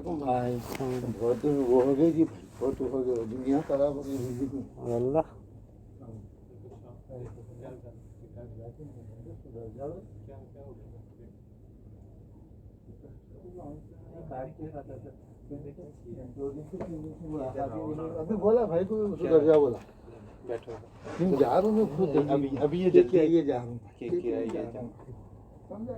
अलैकुम भाई। बहुत वो हो गई जी, बहुत हो गई, दुनिया खराब हो गई जी। अल्लाह अभी बोला भाई को सुधर जा बोला, बैठो जा रहा हूँ मैं खुद, अभी ये ये जा रहा हूँ, क्या ये समझा।